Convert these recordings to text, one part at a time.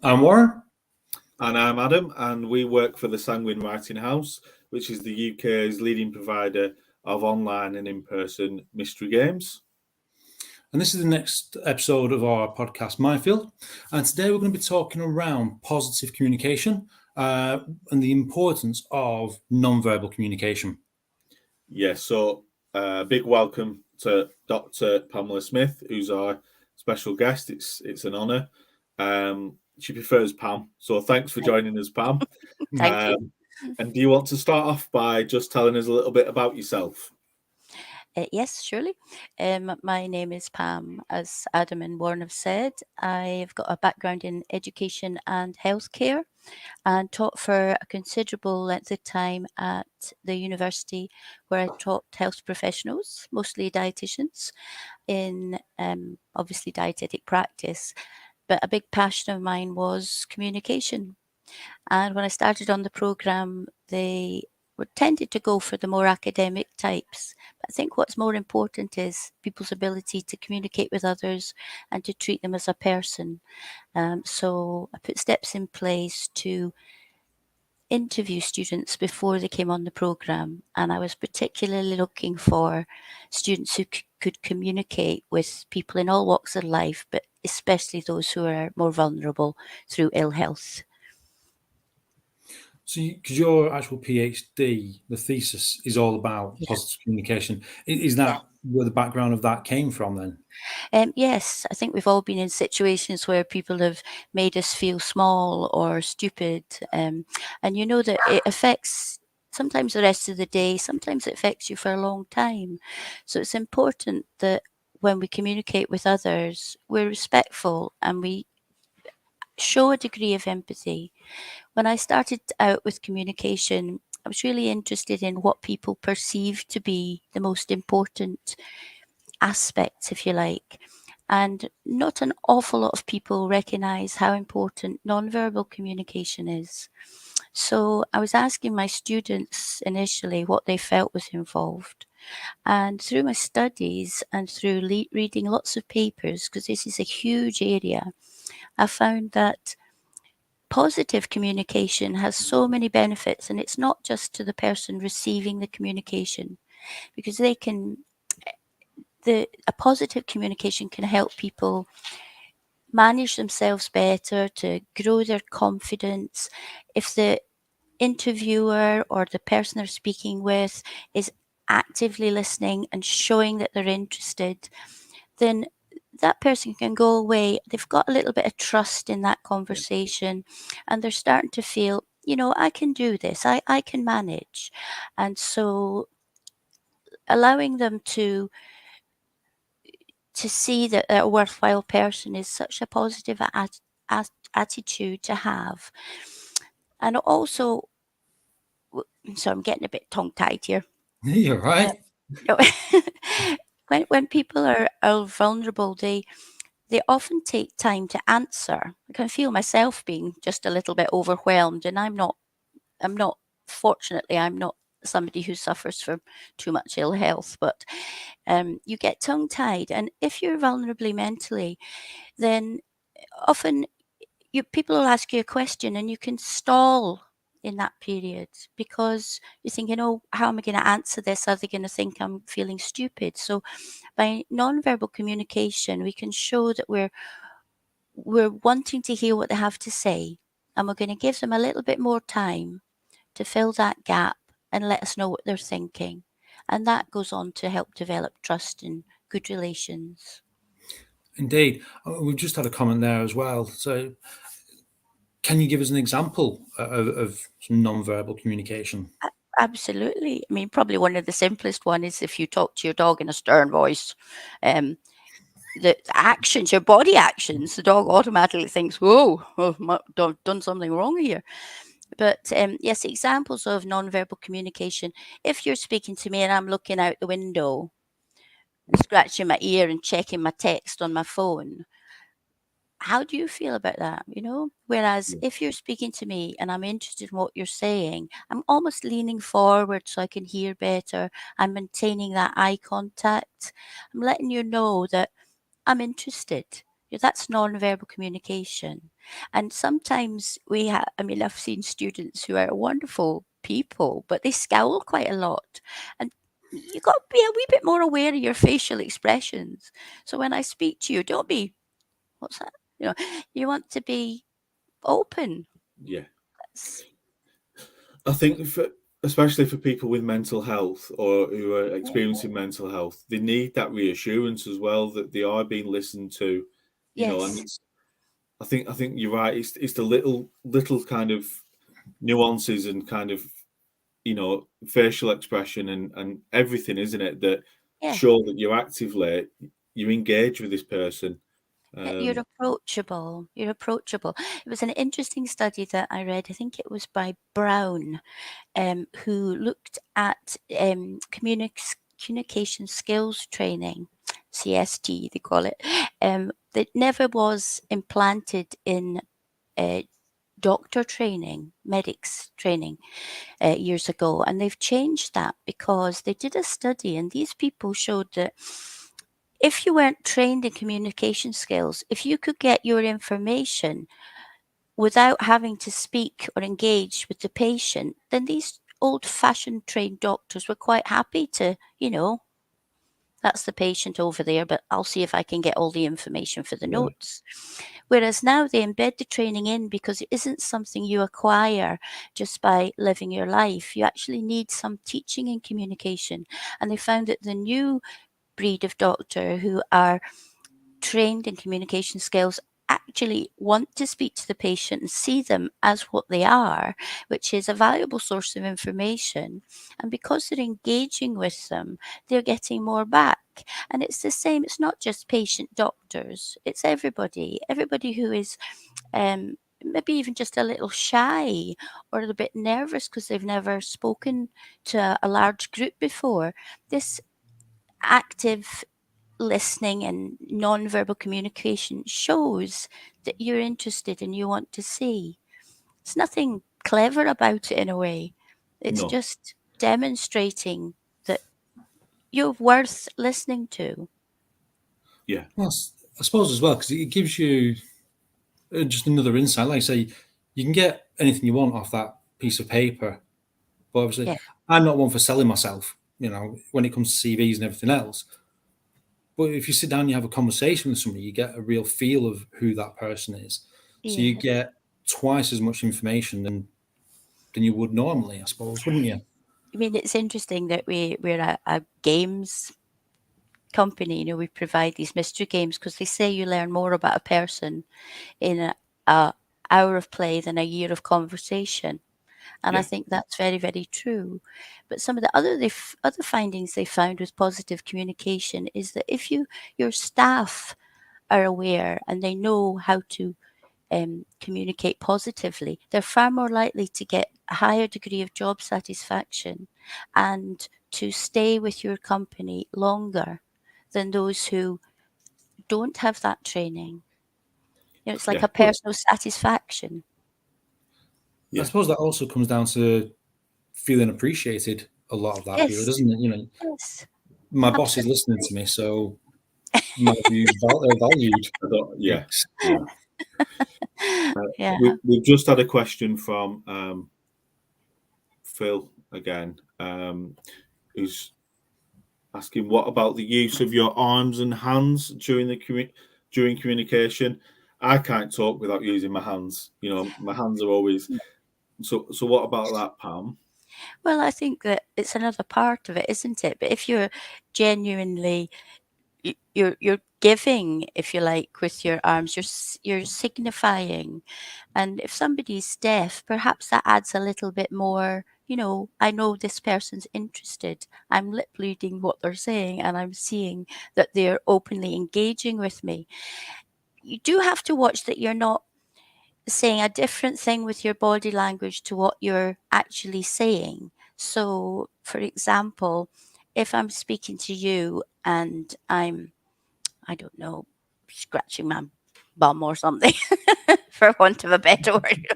I'm Warren. And I'm Adam, and we work for the Sanguine Writing House, which is the UK's leading provider of online and in-person mystery games. And this is the next episode of our podcast, Minefield. And today we're going to be talking around positive communication and the importance of non-verbal communication. Yes, so big welcome to Dr Pamela Smith, who's our special guest. It's an honour. She prefers Pam, so thanks for joining us, Pam. Thank you. And do you want to start off by just telling us a little bit about yourself? Yes, surely. My name is Pam, as Adam and Warren have said. I've got a background in education and healthcare and taught for a considerable length of time at the university where I taught health professionals, mostly dietitians, in obviously dietetic practice. But a big passion of mine was communication. And when I started on the programme, they were tended to go for the more academic types. But I think what's more important is people's ability to communicate with others and to treat them as a person. So I put steps in place to interview students before they came on the programme, and I was particularly looking for students who could communicate with people in all walks of life, but especially those who are more vulnerable through ill health. So, because your actual PhD, the thesis is all about positive communication. Is that where the background of that came from then? Yes, I think we've all been in situations where people have made us feel small or stupid. And you know that it affects sometimes the rest of the day, sometimes it affects you for a long time. So it's important that when we communicate with others, we're respectful and we show a degree of empathy. When I started out with communication, I was really interested in what people perceive to be the most important aspects, if you like. And not an awful lot of people recognize how important nonverbal communication is. So I was asking my students initially what they felt was involved. And through my studies and through reading lots of papers, because this is a huge area, I found that positive communication has so many benefits, and it's not just to the person receiving the communication, because a positive communication can help people manage themselves better, to grow their confidence. If the interviewer or the person they're speaking with is actively listening and showing that they're interested, then that person can go away. They've got a little bit of trust in that conversation, and they're starting to feel, I can do this, I can manage. And so allowing them to see that they're a worthwhile person is such a positive attitude to have. And also, so I'm getting a bit tongue-tied here. You're right. When people are vulnerable, they often take time to answer. I can feel myself being just a little bit overwhelmed, and I'm not, fortunately, I'm not somebody who suffers from too much ill health, but you get tongue-tied. And if you're vulnerably mentally, then often people will ask you a question and you can stall in that period because you're thinking, oh, how am I going to answer this? Are they going to think I'm feeling stupid? So by nonverbal communication, we can show that we're wanting to hear what they have to say, and we're going to give them a little bit more time to fill that gap and let us know what they're thinking. And that goes on to help develop trust and good relations. Indeed. We've just had a comment there as well. So can you give us an example of some non-verbal communication? Absolutely. I mean, probably one of the simplest one is if you talk to your dog in a stern voice. The actions, your body actions, the dog automatically thinks, whoa, I've done something wrong here. But yes, examples of nonverbal communication. If you're speaking to me and I'm looking out the window, scratching my ear and checking my text on my phone, how do you feel about that? Whereas if you're speaking to me and I'm interested in what you're saying, I'm almost leaning forward so I can hear better. I'm maintaining that eye contact. I'm letting you know that I'm interested. That's non-verbal communication. And sometimes I've seen students who are wonderful people, but they scowl quite a lot. And you got to be a wee bit more aware of your facial expressions. So when I speak to you, don't be, what's that? You want to be open. Yeah. That's, I think especially for people with mental health or who are experiencing mental health, they need that reassurance as well that they are being listened to, and yes. I think you're right. It's the little kind of nuances and kind of facial expression and everything, isn't it, that Yeah. show that you engage with this person. You're approachable. You're approachable. It was an interesting study that I read. I think it was by Brown, who looked at communication skills training, CST they call it, that never was implanted in doctor training, medics training years ago. And they've changed that because they did a study and these people showed that if you weren't trained in communication skills, if you could get your information without having to speak or engage with the patient, then these old-fashioned trained doctors were quite happy to, that's the patient over there, but I'll see if I can get all the information for the notes. Whereas now they embed the training in because it isn't something you acquire just by living your life. You actually need some teaching in communication. And they found that the new breed of doctor who are trained in communication skills actually want to speak to the patient and see them as what they are, which is a valuable source of information. And because they're engaging with them, they're getting more back. And it's the same, it's not just patient doctors, it's everybody who is maybe even just a little shy or a little bit nervous because they've never spoken to a large group before. This active listening and non-verbal communication shows that you're interested and you want to see. It's nothing clever about it in a way. It's No. just demonstrating that you're worth listening to. Yeah. Well, I suppose as well, because it gives you just another insight. Like I say, you can get anything you want off that piece of paper, but obviously, Yeah. I'm not one for selling myself. When it comes to CVs and everything else. But if you sit down and you have a conversation with somebody, you get a real feel of who that person is. So you Yes. get twice as much information than you would normally, I suppose, wouldn't you? I mean, it's interesting that we're a games company. We provide these mystery games because they say you learn more about a person in a hour of play than a year of conversation. And I Yeah. think that's very, very true. But some of the other findings they found with positive communication is that if your staff are aware and they know how to communicate positively, they're far more likely to get a higher degree of job satisfaction and to stay with your company longer than those who don't have that training. It's like Yeah. a personal satisfaction. I Yeah. suppose that also comes down to feeling appreciated a lot of that period, Yes, doesn't it? yes, My boss is listening absolutely. to me, so my views are valued. Yeah. Yeah. Yeah. We've just had a question from Phil again, who's asking, "What about the use of your arms and hands during communication?" I can't talk without using my hands. My hands are always. So what about that, Pam? Well, I think that it's another part of it, isn't it? But if you're genuinely you're giving, if you like, with your arms, you're signifying. And if somebody's deaf, perhaps that adds a little bit more. I know this person's interested. I'm lip reading what they're saying, and I'm seeing that they're openly engaging with me. You do have to watch that you're not saying a different thing with your body language to what you're actually saying. So, for example, if I'm speaking to you and I don't know, scratching my bum or something, for want of a better word,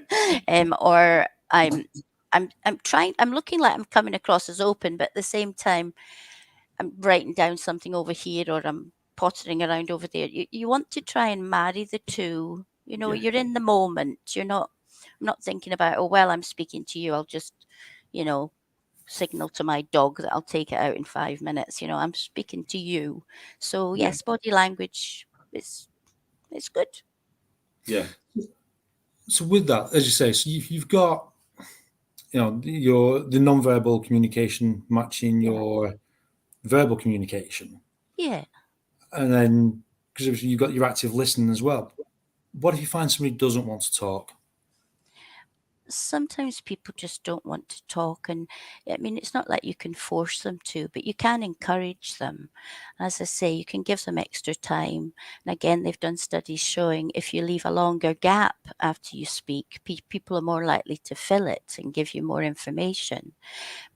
or I'm looking like I'm coming across as open, but at the same time, I'm writing down something over here, or I'm pottering around over there. You want to try and marry the two. Yeah. You're in the moment. I'm not thinking about, oh, well, I'm speaking to you. I'll just, signal to my dog that I'll take it out in 5 minutes. I'm speaking to you. So Yeah. yes, body language is good. Yeah. So with that, as you say, so you've got, the non-verbal communication matching Yeah. your verbal communication, Yeah. and then because you've got your active listening as well. What if you find somebody who doesn't want to talk? Sometimes people just don't want to talk, and I mean, it's not like you can force them to, but you can encourage them. As I say, you can give them extra time, and again, they've done studies showing if you leave a longer gap after you speak, people are more likely to fill it and give you more information.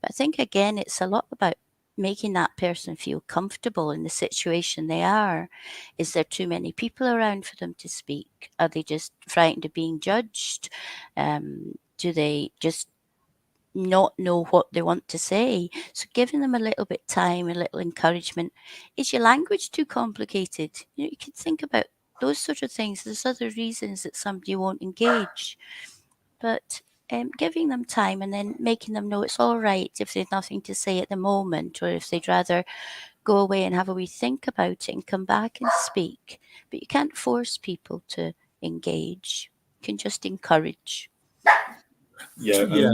But I think again, it's a lot about making that person feel comfortable in the situation they are. Is there too many people around for them to speak? Are they just frightened of being judged? Do they just not know what they want to say? So giving them a little bit time, a little encouragement. Is your language too complicated? You can think about those sort of things. There's other reasons that somebody won't engage. But giving them time and then making them know it's all right if they've nothing to say at the moment, or if they'd rather go away and have a wee think about it and come back and speak. But you can't force people to engage. You can just encourage. Yeah. Yeah.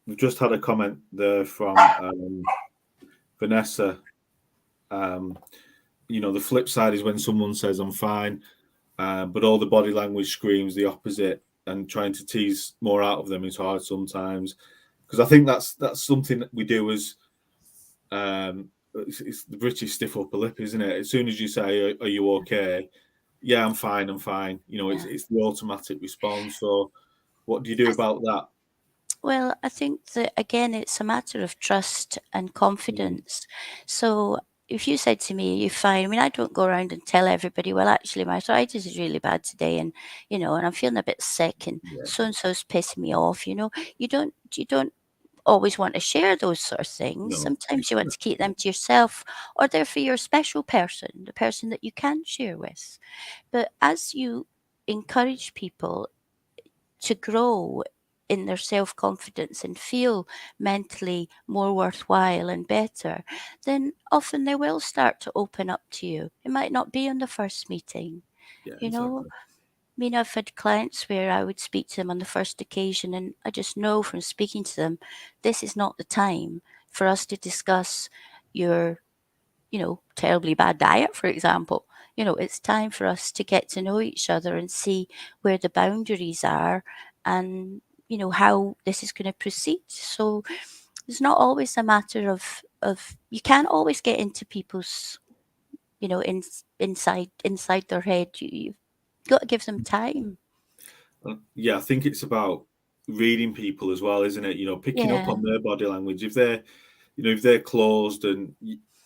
We've just had a comment there from Vanessa. The flip side is when someone says I'm fine, but all the body language screams the opposite, and trying to tease more out of them is hard sometimes. Because I think that's something that we do as it's the British stiff upper lip, isn't it? As soon as you say, "Are you okay?" Yeah, I'm fine. I'm fine. It's the automatic response. So, what do you do about that? Well, I think that again, it's a matter of trust and confidence. So if you said to me, "You're fine," I mean, I don't go around and tell everybody, "Well, actually, my arthritis is really bad today, and and I'm feeling a bit sick, and Yeah. so and so's pissing me off." You don't always want to share those sort of things. No. Sometimes you want to keep them to yourself, or they're for your special person, the person that you can share with. But as you encourage people to grow in their self confidence and feel mentally more worthwhile and better, then often they will start to open up to you. It might not be on the first meeting, Yeah, you know. exactly. I mean, I've had clients where I would speak to them on the first occasion, and I just know from speaking to them, this is not the time for us to discuss your, terribly bad diet, for example. It's time for us to get to know each other and see where the boundaries are and, how this is going to proceed. So it's not always a matter of you can't always get into people's, inside their head. You've got to give them time. Yeah, I think it's about reading people as well, isn't it? Picking up Yeah. on their body language. If they're closed, and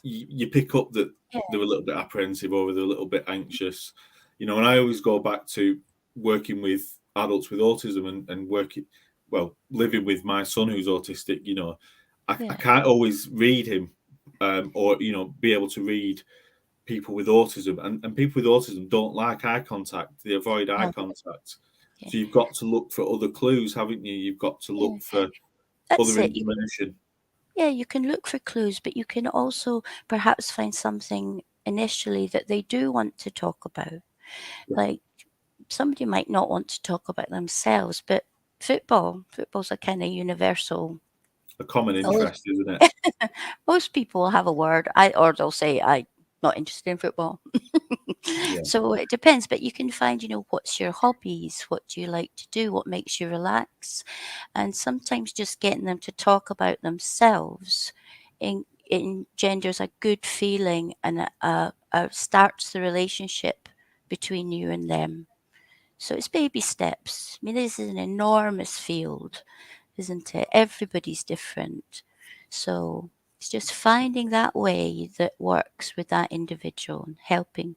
you pick up that Yeah. they're a little bit apprehensive or they're a little bit anxious. And I always go back to working with adults with autism and living with my son who's autistic. I Yeah. can't always read him, or be able to read people with autism, and people with autism don't like eye contact. They avoid eye No. contact. Yeah. So you've got to look for other clues, haven't you? You've got to Yeah. look for That's other it. information. Yeah, you can look for clues, but you can also perhaps find something initially that they do want to talk about. Yeah. Like somebody might not want to talk about themselves, but football's a kind of universal. A common Oh, interest, isn't it? most people will have a word, or they'll say, "I'm not interested in football." Yeah. So it depends, but you can find, what's your hobbies, what do you like to do, what makes you relax, and sometimes just getting them to talk about themselves engenders a good feeling and starts the relationship between you and them. So it's baby steps. I mean, this is an enormous field, isn't it? Everybody's different. So it's just finding that way that works with that individual and helping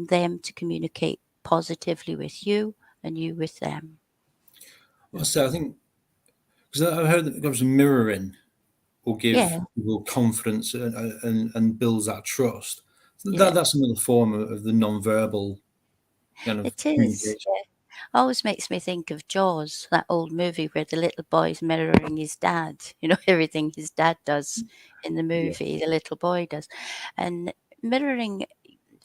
them to communicate positively with you and you with them. So I think, because I've heard that goes mirroring will give Yeah. people confidence and builds that trust. I Yeah. That's another form of the non-verbal kind of It is. communication. Yeah. Always makes me think of Jaws, that old movie where the little boy's mirroring his dad. You know, everything his dad does in the movie, the little boy does. And mirroring,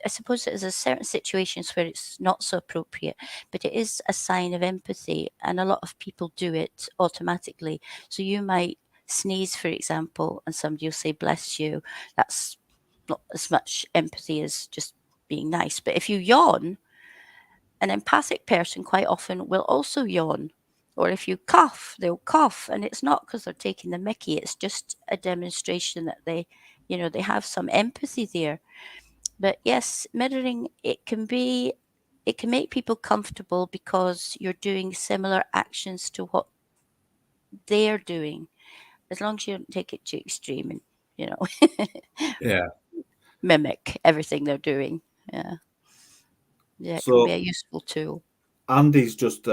I suppose there's a certain situations where it's not so appropriate, but it is a sign of empathy, and a lot of people do it automatically. So you might sneeze, for example, and somebody will say, "Bless you." That's not as much empathy as just being nice. But if you yawn, an empathic person quite often will also yawn. Or if you cough, they'll cough. And it's not because they're taking the mickey, it's just a demonstration that they, they have some empathy there. But yes, mirroring, it can make people comfortable because you're doing similar actions to what they're doing, as long as you don't take it to extreme and, Yeah. mimic everything they're doing. Yeah. Yeah, it can be So a useful tool. Andy's just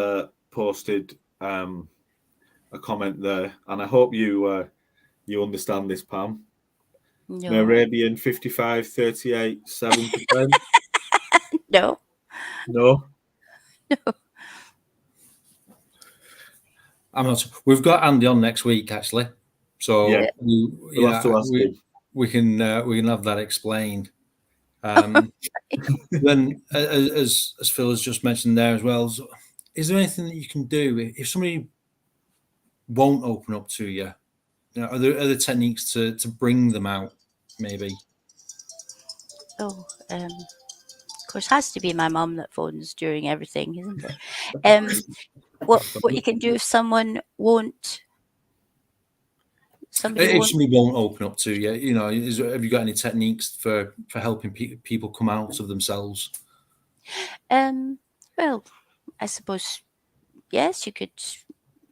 posted a comment there, and I hope you you understand this, Pam. No. Moravian 55, 38, 7%. No. No. I'm not. We've got Andy on next week, actually. So Yeah. We'll have to ask him. we can have that explained. Then, as Phil has just mentioned there as well, is there anything that you can do if somebody won't open up to you? Are there other techniques to bring them out? Maybe. Oh, of course, has to be my mum that phones during everything, isn't it? What you can do if somebody won't If somebody won't open up to you, have you got any techniques for helping people come out of themselves? Well, I suppose yes, you could.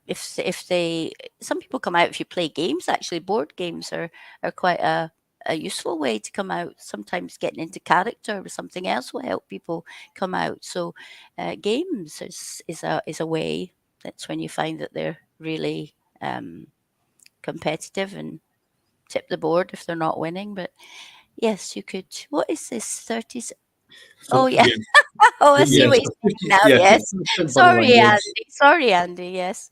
If they, some people come out if you play games. Actually, board games are quite a useful way to come out. Sometimes getting into character with something else will help people come out. So, games is a way. That's when you find that they're really competitive and tip the board if they're not winning. But yes, you could. What is this? 30s? So, Oh yeah. Oh, I see what So you're saying now. yeah, Yes. 50% body Sorry, language. Andy. Sorry, Andy. Yes.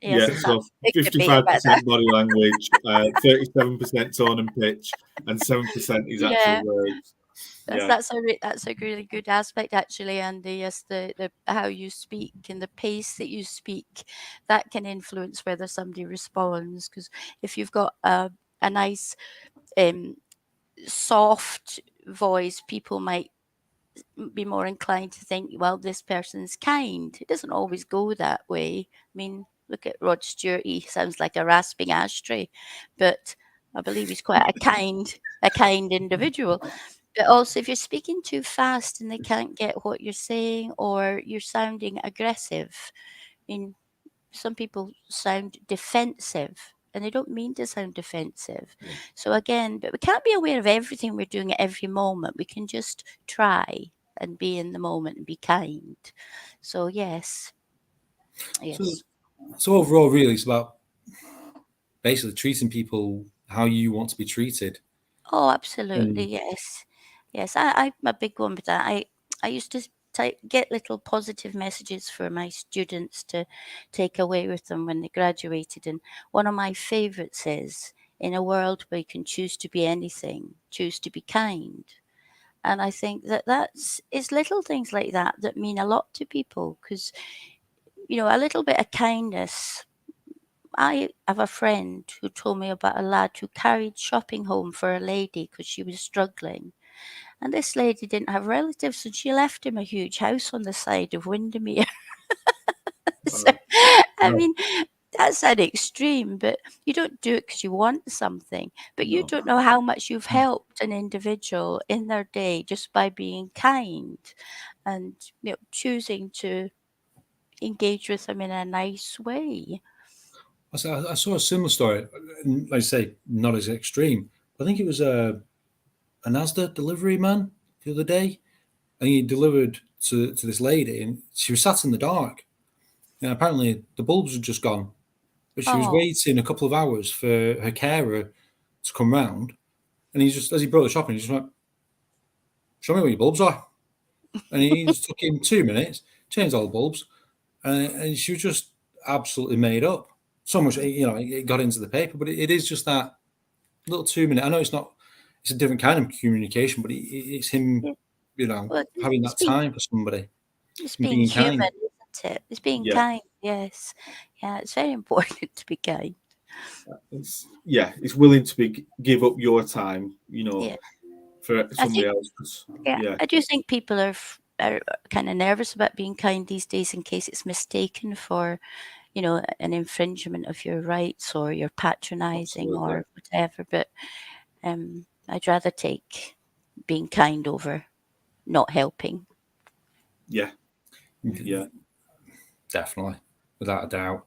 Yes. yeah, It's so a big debate about that. 55% body language, 37% tone and pitch, and 7% is Yeah. actual words. Yeah. That's a really good aspect, actually, Andy. Yes, the how you speak and the pace that you speak, that can influence whether somebody responds. Because if you've got a nice soft voice, people might be more inclined to think, well, this person's kind. It doesn't always go that way. I mean, look at Rod Stewart. He sounds like a rasping ashtray, but I believe he's quite a kind individual. But also, if you're speaking too fast and they can't get what you're saying, or you're sounding aggressive, I mean, some people sound defensive and they don't mean to sound defensive. Yeah. So again, but we can't be aware of everything we're doing at every moment. We can just try and be in the moment and be kind. So yes. So overall, really, it's about basically treating people how you want to be treated. Oh, absolutely. Yes. Yes. I'm a big one with that. I used to get little positive messages for my students to take away with them when they graduated. And one of my favorites is, in a world where you can choose to be anything, choose to be kind. And I think it's little things like that that mean a lot to people, because, a little bit of kindness. I have a friend who told me about a lad who carried shopping home for a lady because she was struggling. And this lady didn't have relatives, and she left him a huge house on the side of Windermere. So, I mean, that's an extreme, but you don't do it because you want something. But you No. don't know how much you've helped an individual in their day just by being kind and, choosing to engage with them in a nice way. I saw a similar story. Like I say, not as extreme. I think it was a Asda delivery man the other day, and he delivered to this lady, and she was sat in the dark. And apparently, the bulbs had just gone, but she was Oh, waiting a couple of hours for her carer to come round. And he just, as he brought the shopping, he just went, show me what your bulbs are. And he just took him 2 minutes, changed all the bulbs, and she was just absolutely made up. So much, it got into the paper, but it is just that little 2 minute. I know it's a different kind of communication, but it's him, Well, having it's that time for somebody it's and being being human, kind. isn't it? It's being Yeah. kind. Yes. Yeah, it's very important to be kind. It's willing to give up your time, Yeah. for somebody else. Yeah, I do think people are kind of nervous about being kind these days in case it's mistaken for, an infringement of your rights or you're patronizing Absolutely. or whatever. But I'd rather take being kind over not helping. Yeah. Yeah. Definitely, without a doubt.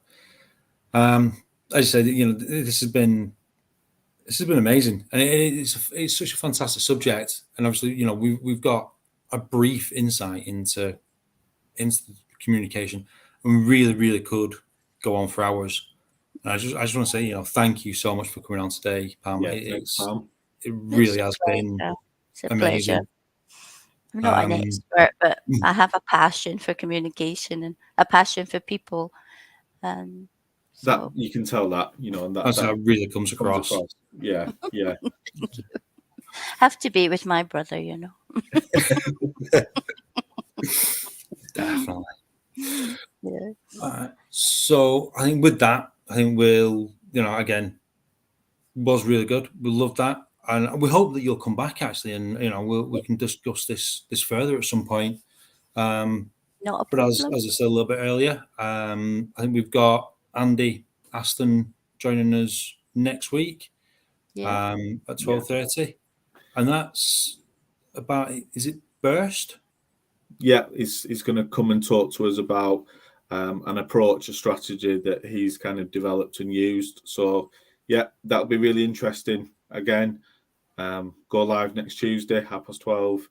As I said, this has been amazing, and it's such a fantastic subject. And obviously, we've got a brief insight into communication, and we really, really could go on for hours. And I just want to say, thank you so much for coming on today, Pam. Yeah. Thanks, Pam. It really has been It's a amazing. pleasure. I'm not an expert, but I have a passion for communication and a passion for people. That you can tell that, and That's how it really comes across. Yeah. Have to be with my brother, Definitely. Yeah. So I think with that, we'll, again, was really good. We love that, and we hope that you'll come back actually, and we can discuss this further at some point. Not a But as problem. I said a little bit earlier, I think we've got Andy Aston joining us next week Yeah. at 12:30, and that's about. Is it Burst? Yeah, he's going to come and talk to us about an approach, a strategy that he's kind of developed and used. So yeah, that'll be really interesting. Again, go live next Tuesday, 12:30.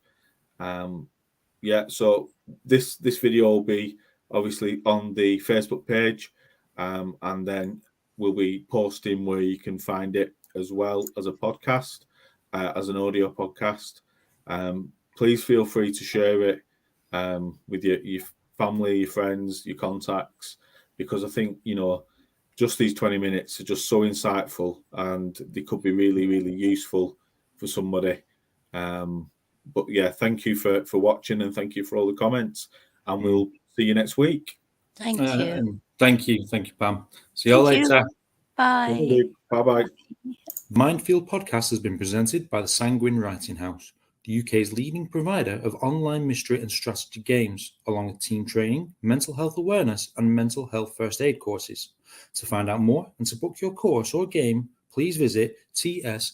So this video will be obviously on the Facebook page, and then we'll be posting where you can find it as well as a podcast, as an audio podcast. Please feel free to share it with your family, your friends, your contacts, because I think just these 20 minutes are just so insightful, and they could be really, really useful for somebody. But yeah, thank you for watching, and thank you for all the comments, and we'll see you next week. Thank you. Thank you, Pam. See you all later. Bye. Bye. Mindfield podcast has been presented by the Sanguine Writing House, the UK's leading provider of online mystery and strategy games, along with team training, mental health awareness, and mental health first aid courses. To find out more and to book your course or game, please visit tswh.co.uk.